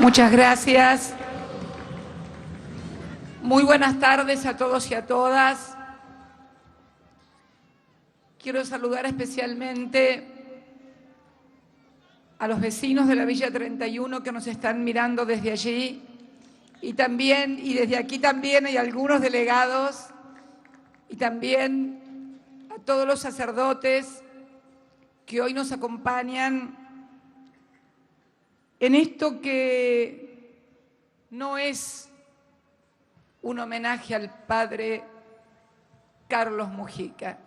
Muchas gracias. Muy buenas tardes a todos y a todas. Quiero saludar especialmente a los vecinos de la Villa 31 que nos están mirando desde allí y desde aquí también hay algunos delegados y también a todos los sacerdotes que hoy nos acompañan en esto que no es un homenaje al padre Carlos Mujica.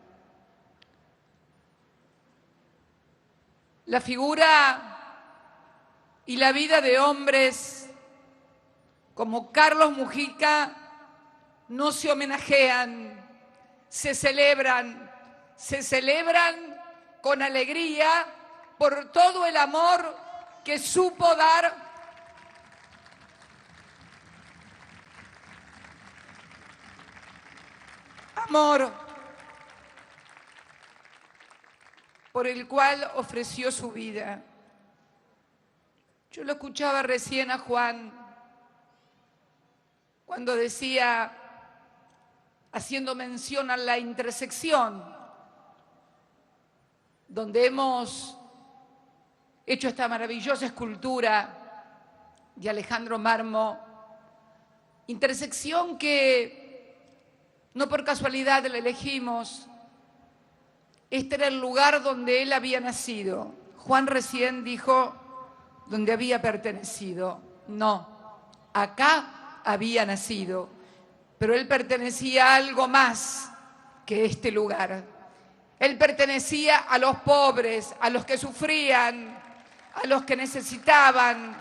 La figura y la vida de hombres como Carlos Mujica no se homenajean, se celebran con alegría por todo el amor que supo dar amor por el cual ofreció su vida. Yo lo escuchaba recién a Juan cuando decía, haciendo mención a la intersección, donde hemos hecho esta maravillosa escultura de Alejandro Marmo, intersección que no por casualidad la elegimos. Este era el lugar donde él había nacido. Juan recién dijo donde había pertenecido. No, acá había nacido, pero él pertenecía a algo más que este lugar. Él pertenecía a los pobres, a los que sufrían, a los que necesitaban.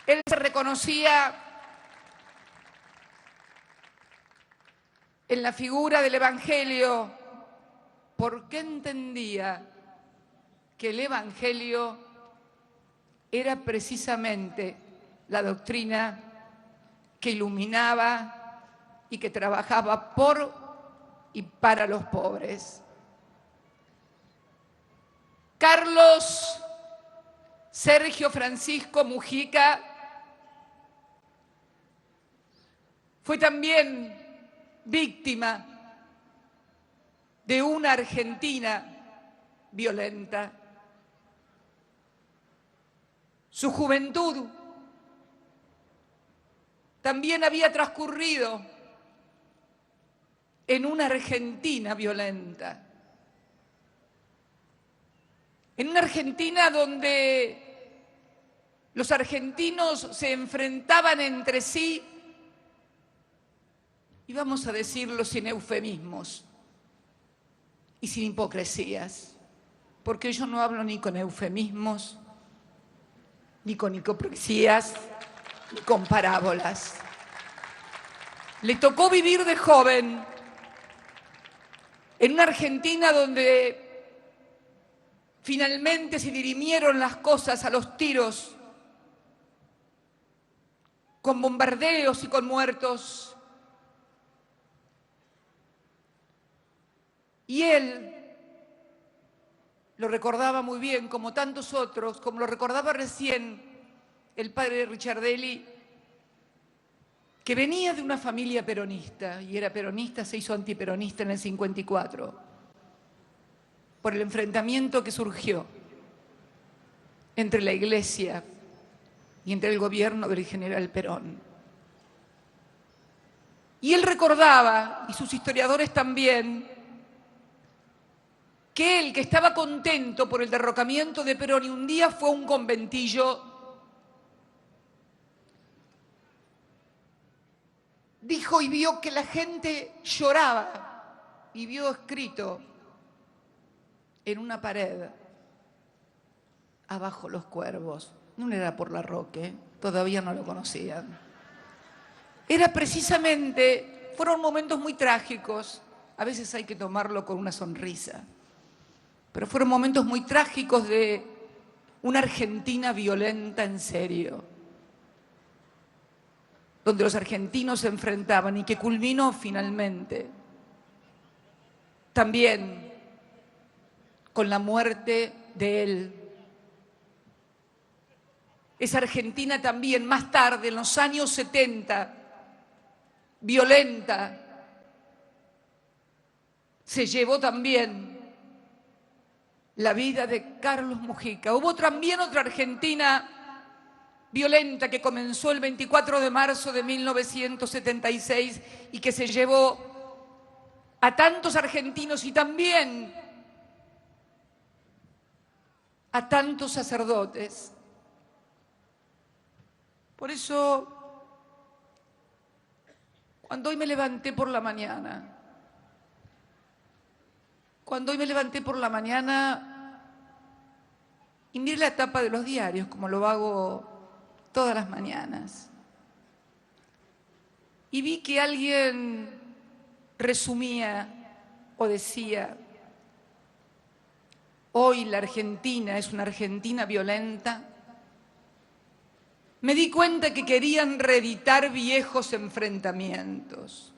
Él se reconocía en la figura del Evangelio, porque entendía que el Evangelio era precisamente la doctrina que iluminaba y que trabajaba por y para los pobres. Carlos Sergio Francisco Mujica fue también víctima de una Argentina violenta. Su juventud también había transcurrido en una Argentina violenta. En una Argentina donde los argentinos se enfrentaban entre sí, y vamos a decirlo sin eufemismos y sin hipocresías, porque yo no hablo ni con eufemismos, ni con hipocresías, ni con parábolas. Le tocó vivir de joven en una Argentina donde finalmente se dirimieron las cosas a los tiros, con bombardeos y con muertos. Y él lo recordaba muy bien, como tantos otros, como lo recordaba recién el padre Richardelli, que venía de una familia peronista, y era peronista, se hizo antiperonista en el 54, por el enfrentamiento que surgió entre la Iglesia y entre el gobierno del general Perón. Y él recordaba, y sus historiadores también, que él, que estaba contento por el derrocamiento de Perón, y un día fue a un conventillo, dijo y vio que la gente lloraba, y vio escrito en una pared, abajo los cuervos. No era por Larroque, todavía no lo conocían. Era precisamente, fueron momentos muy trágicos, a veces hay que tomarlo con una sonrisa, pero fueron momentos muy trágicos de una Argentina violenta en serio, donde los argentinos se enfrentaban y que culminó finalmente también con la muerte de él esa Argentina también más tarde, en los años 70, violenta, se llevó también la vida de Carlos Mujica. Hubo también otra Argentina violenta que comenzó el 24 de marzo de 1976 y que se llevó a tantos argentinos y también a tantos sacerdotes. Por eso, cuando hoy me levanté por la mañana, y miré la tapa de los diarios, como lo hago todas las mañanas, y vi que alguien resumía o decía: hoy la Argentina es una Argentina violenta, me di cuenta que querían reeditar viejos enfrentamientos.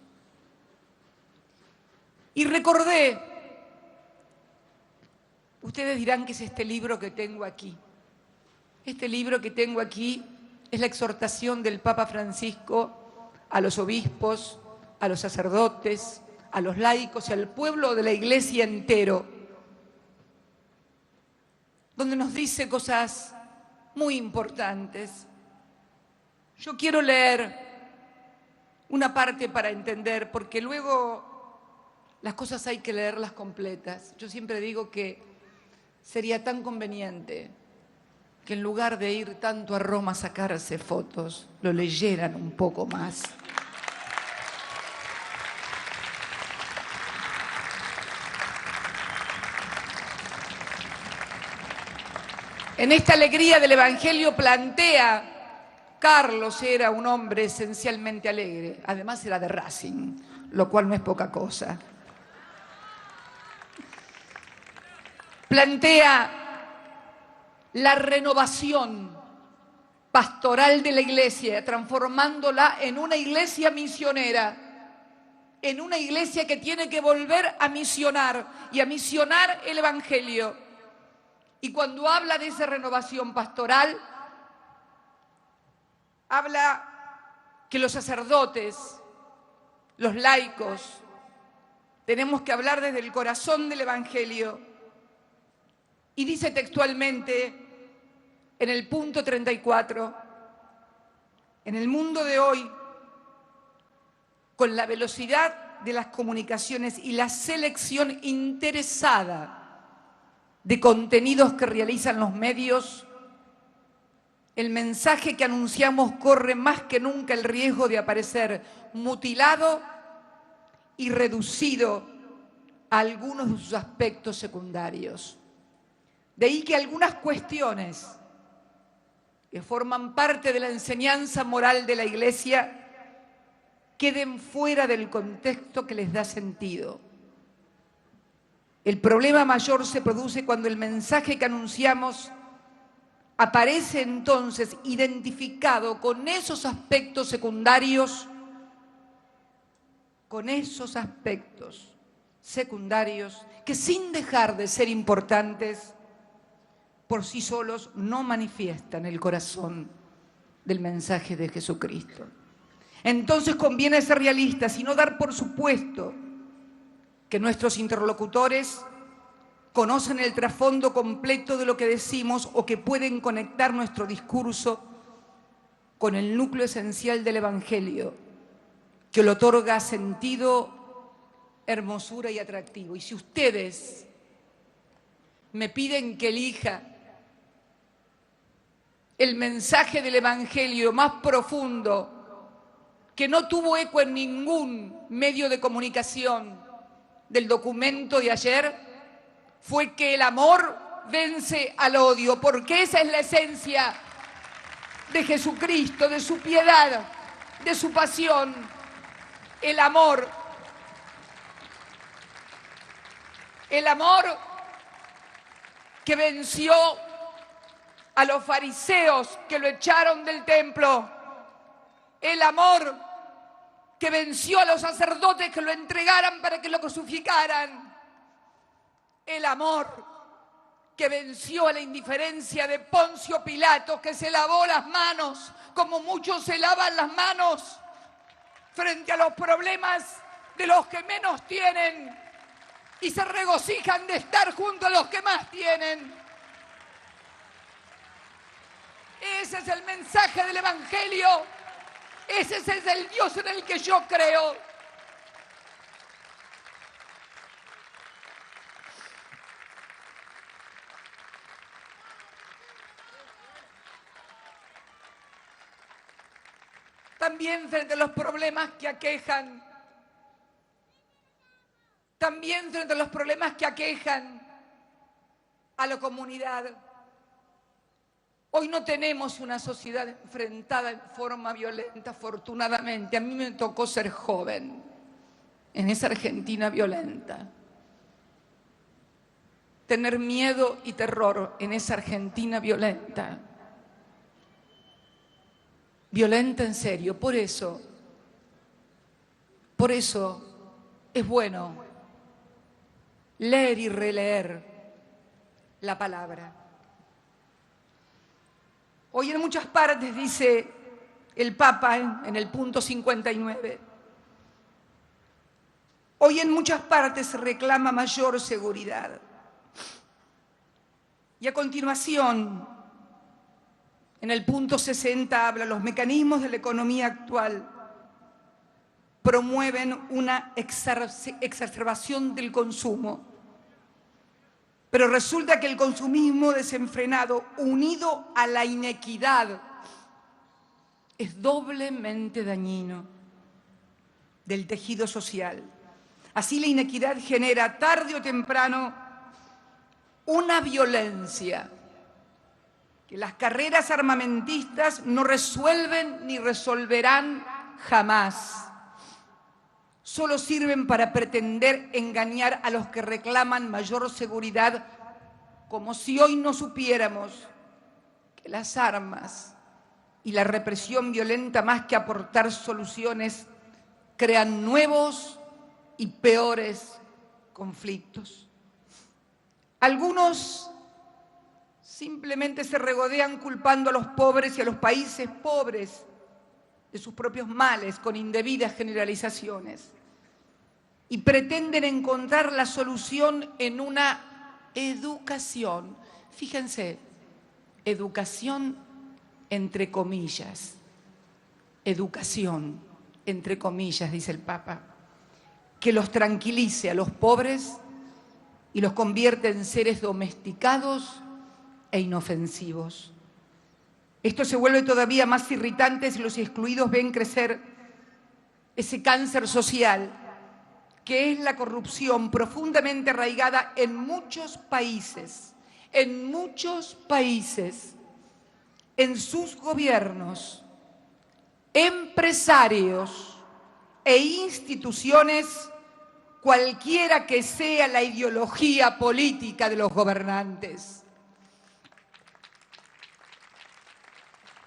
Y recordé, ustedes dirán que es este libro que tengo aquí. Este libro que tengo aquí es la exhortación del Papa Francisco a los obispos, a los sacerdotes, a los laicos y al pueblo de la Iglesia entero, donde nos dice cosas muy importantes. Yo quiero leer una parte para entender, porque luego las cosas hay que leerlas completas. Yo siempre digo que sería tan conveniente que en lugar de ir tanto a Roma a sacarse fotos, lo leyeran un poco más. En esta alegría del Evangelio plantea: Carlos era un hombre esencialmente alegre, además era de Racing, lo cual no es poca cosa. Plantea la renovación pastoral de la Iglesia, transformándola en una iglesia misionera, en una iglesia que tiene que volver a misionar y a misionar el Evangelio. Y cuando habla de esa renovación pastoral, habla que los sacerdotes, los laicos, tenemos que hablar desde el corazón del Evangelio. Y dice textualmente en el punto 34, en el mundo de hoy, con la velocidad de las comunicaciones y la selección interesada de contenidos que realizan los medios, el mensaje que anunciamos corre más que nunca el riesgo de aparecer mutilado y reducido a algunos de sus aspectos secundarios. De ahí que algunas cuestiones que forman parte de la enseñanza moral de la Iglesia queden fuera del contexto que les da sentido. El problema mayor se produce cuando el mensaje que anunciamos aparece entonces identificado con esos aspectos secundarios, que sin dejar de ser importantes, por sí solos no manifiestan el corazón del mensaje de Jesucristo. Entonces conviene ser realistas y no dar por supuesto que nuestros interlocutores conocen el trasfondo completo de lo que decimos o que pueden conectar nuestro discurso con el núcleo esencial del Evangelio, que le otorga sentido, hermosura y atractivo. Y si ustedes me piden que elija el mensaje del Evangelio más profundo, que no tuvo eco en ningún medio de comunicación del documento de ayer, fue que el amor vence al odio, porque esa es la esencia de Jesucristo, de su piedad, de su pasión, el amor que venció a los fariseos que lo echaron del templo, el amor que venció a los sacerdotes que lo entregaran para que lo crucificaran, el amor que venció a la indiferencia de Poncio Pilato, que se lavó las manos como muchos se lavan las manos frente a los problemas de los que menos tienen y se regocijan de estar junto a los que más tienen. Ese es el mensaje del Evangelio. Ese es el Dios en el que yo creo. También frente a los problemas que aquejan, a la comunidad. Hoy no tenemos una sociedad enfrentada en forma violenta, afortunadamente. A mí me tocó ser joven en esa Argentina violenta. Tener miedo y terror en esa Argentina violenta. Violenta en serio. Por eso es bueno leer y releer la palabra. Hoy en muchas partes, dice el Papa en el punto 59, hoy en muchas partes se reclama mayor seguridad. Y a continuación, en el punto 60 habla, los mecanismos de la economía actual promueven una exacerbación del consumo. Pero resulta que el consumismo desenfrenado, unido a la inequidad, es doblemente dañino del tejido social. Así la inequidad genera tarde o temprano una violencia que las carreras armamentistas no resuelven ni resolverán jamás. Solo sirven para pretender engañar a los que reclaman mayor seguridad, como si hoy no supiéramos que las armas y la represión violenta, más que aportar soluciones, crean nuevos y peores conflictos. Algunos simplemente se regodean culpando a los pobres y a los países pobres de sus propios males con indebidas generalizaciones y pretenden encontrar la solución en una educación. Fíjense, educación entre comillas, educación entre comillas, dice el Papa, que los tranquilice a los pobres y los convierte en seres domesticados e inofensivos. Esto se vuelve todavía más irritante si los excluidos ven crecer ese cáncer social, que es la corrupción profundamente arraigada en muchos países, en sus gobiernos, empresarios e instituciones, cualquiera que sea la ideología política de los gobernantes.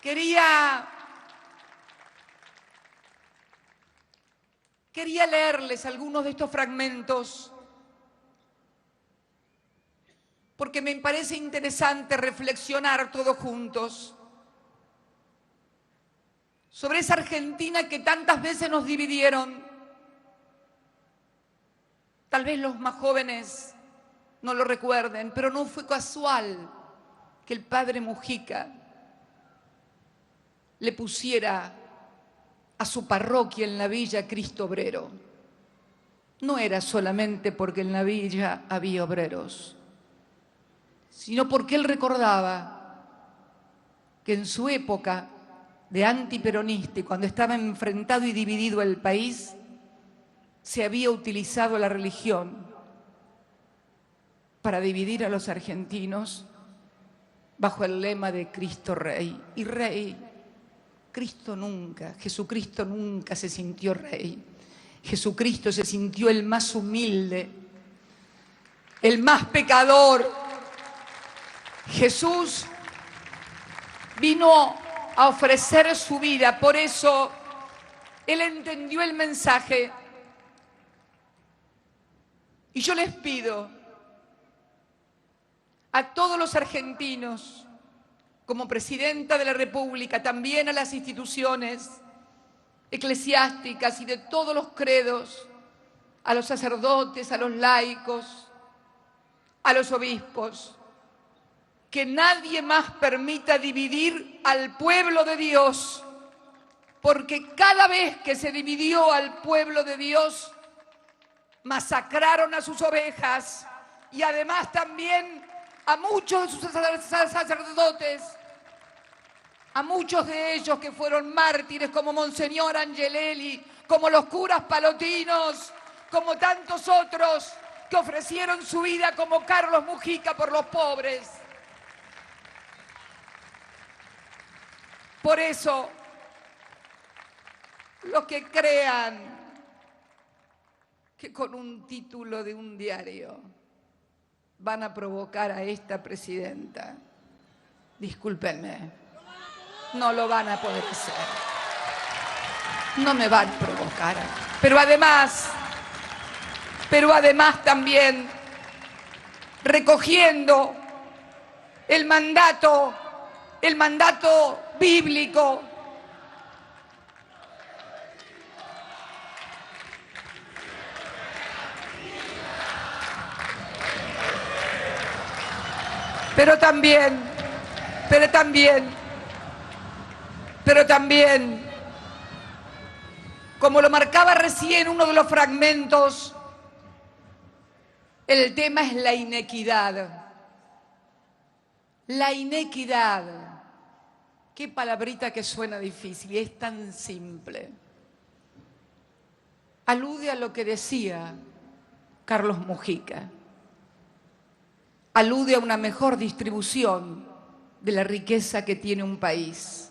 Quería leerles algunos de estos fragmentos porque me parece interesante reflexionar todos juntos sobre esa Argentina que tantas veces nos dividieron. Tal vez los más jóvenes no lo recuerden, pero no fue casual que el padre Mujica le pusiera a su parroquia en la villa Cristo Obrero. No era solamente porque en la villa había obreros, sino porque él recordaba que en su época de antiperonista y cuando estaba enfrentado y dividido el país, se había utilizado la religión para dividir a los argentinos bajo el lema de Cristo Rey. Y Rey, Cristo nunca, Jesucristo nunca se sintió rey. Jesucristo se sintió el más humilde, el más pecador. Jesús vino a ofrecer su vida, por eso Él entendió el mensaje. Y yo les pido a todos los argentinos, como presidenta de la República, también a las instituciones eclesiásticas y de todos los credos, a los sacerdotes, a los laicos, a los obispos, que nadie más permita dividir al pueblo de Dios, porque cada vez que se dividió al pueblo de Dios, masacraron a sus ovejas y además también a muchos de sus sacerdotes, a muchos de ellos que fueron mártires, como Monseñor Angelelli, como los curas palotinos, como tantos otros que ofrecieron su vida, como Carlos Mujica, por los pobres. Por eso, los que crean que con un título de un diario van a provocar a esta presidenta, discúlpenme, no lo van a poder hacer. No me van a provocar. Pero además también recogiendo el mandato bíblico pero también, como lo marcaba recién uno de los fragmentos, el tema es la inequidad. La inequidad. Qué palabrita que suena difícil y es tan simple. Alude a lo que decía Carlos Mujica. Alude a una mejor distribución de la riqueza que tiene un país.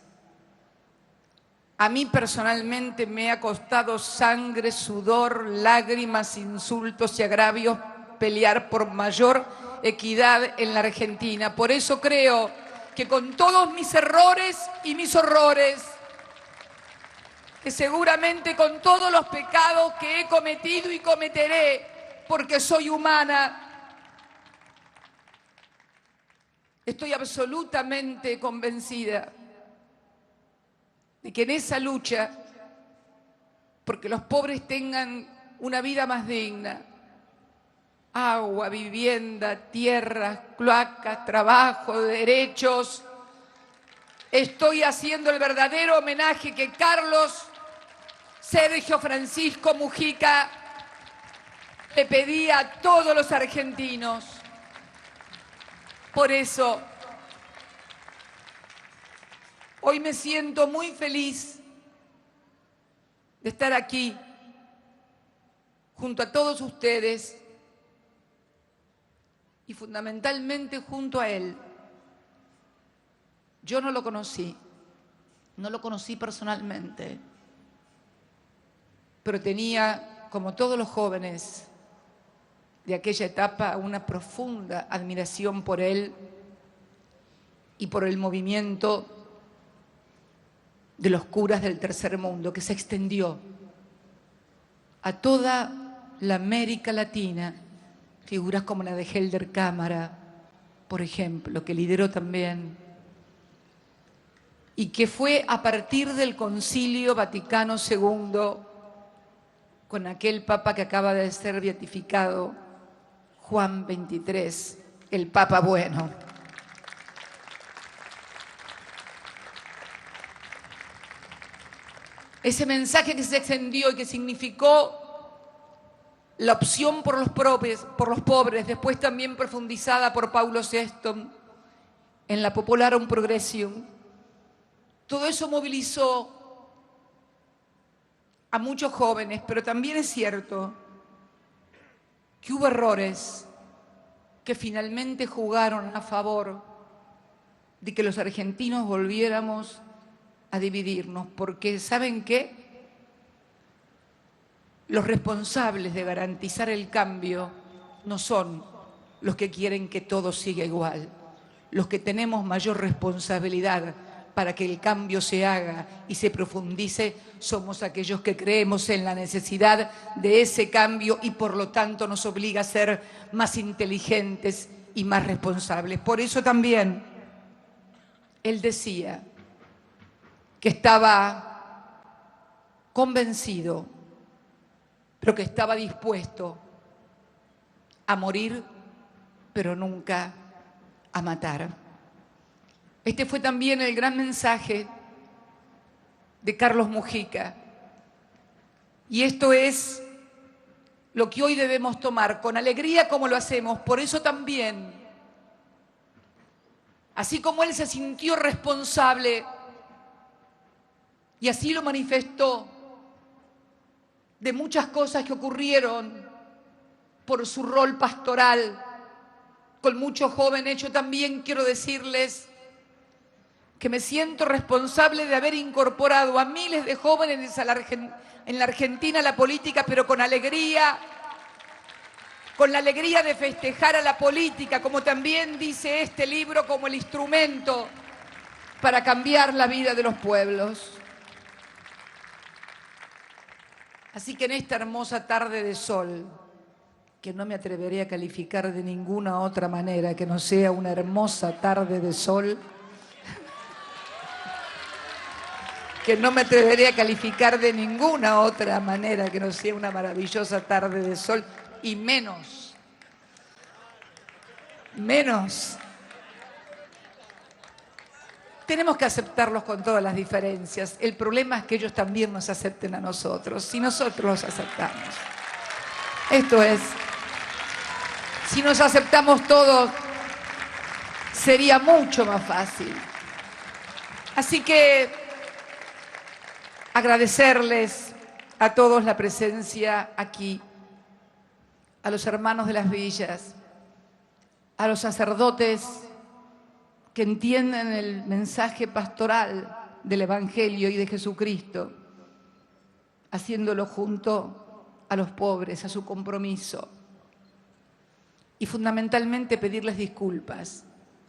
A mí personalmente me ha costado sangre, sudor, lágrimas, insultos y agravios pelear por mayor equidad en la Argentina. Por eso creo que con todos mis errores y mis horrores, que seguramente con todos los pecados que he cometido y cometeré, porque soy humana, estoy absolutamente convencida de que en esa lucha, porque los pobres tengan una vida más digna, agua, vivienda, tierras, cloacas, trabajo, derechos, estoy haciendo el verdadero homenaje que Carlos Sergio Francisco Mujica le pedía a todos los argentinos. Por eso, hoy me siento muy feliz de estar aquí junto a todos ustedes y fundamentalmente junto a él. Yo no lo conocí personalmente, pero tenía, como todos los jóvenes de aquella etapa, una profunda admiración por él y por el movimiento de los curas del tercer mundo, que se extendió a toda la América Latina. Figuras como la de Helder Cámara, por ejemplo, que lideró también, y que fue a partir del Concilio Vaticano II, con aquel Papa que acaba de ser beatificado, Juan XXIII, el Papa bueno. Ese mensaje que se extendió y que significó la opción por los pobres, después también profundizada por Paulo VI en la Popularum Progressium, todo eso movilizó a muchos jóvenes, pero también es cierto que hubo errores que finalmente jugaron a favor de que los argentinos volviéramos a dividirnos, porque ¿saben qué? Los responsables de garantizar el cambio no son los que quieren que todo siga igual. Los que tenemos mayor responsabilidad para que el cambio se haga y se profundice somos aquellos que creemos en la necesidad de ese cambio y por lo tanto nos obliga a ser más inteligentes y más responsables. Por eso también él decía que estaba convencido, pero que estaba dispuesto a morir, pero nunca a matar. Este fue también el gran mensaje de Carlos Mujica. Y esto es lo que hoy debemos tomar con alegría como lo hacemos. Por eso también, así como él se sintió responsable y así lo manifestó de muchas cosas que ocurrieron por su rol pastoral con muchos jóvenes, yo también quiero decirles que me siento responsable de haber incorporado a miles de jóvenes en la Argentina a la política, pero con la alegría de festejar a la política, como también dice este libro, como el instrumento para cambiar la vida de los pueblos. Así que en esta hermosa tarde de sol, que no me atrevería a calificar de ninguna otra manera que no sea una hermosa tarde de sol, que no me atrevería a calificar de ninguna otra manera que no sea una maravillosa tarde de sol, y menos, tenemos que aceptarlos con todas las diferencias. El problema es que ellos también nos acepten a nosotros, si nosotros los aceptamos. Esto es, si nos aceptamos todos, sería mucho más fácil. Así que agradecerles a todos la presencia aquí, a los hermanos de las villas, a los sacerdotes que entienden el mensaje pastoral del Evangelio y de Jesucristo, haciéndolo junto a los pobres, a su compromiso. Y fundamentalmente pedirles disculpas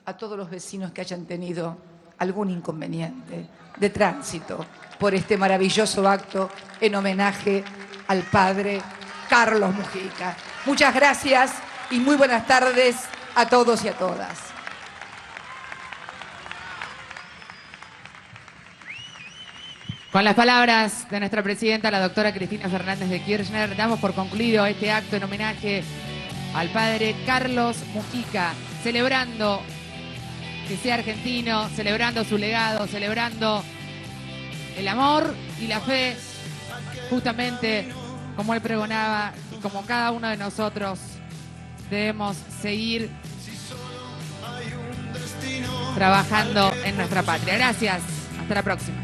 a todos los vecinos que hayan tenido algún inconveniente de tránsito por este maravilloso acto en homenaje al padre Carlos Mujica. Muchas gracias y muy buenas tardes a todos y a todas. Con las palabras de nuestra presidenta, la doctora Cristina Fernández de Kirchner, damos por concluido este acto en homenaje al padre Carlos Mujica, celebrando que sea argentino, celebrando su legado, celebrando el amor y la fe, justamente como él pregonaba y como cada uno de nosotros debemos seguir trabajando en nuestra patria. Gracias, hasta la próxima.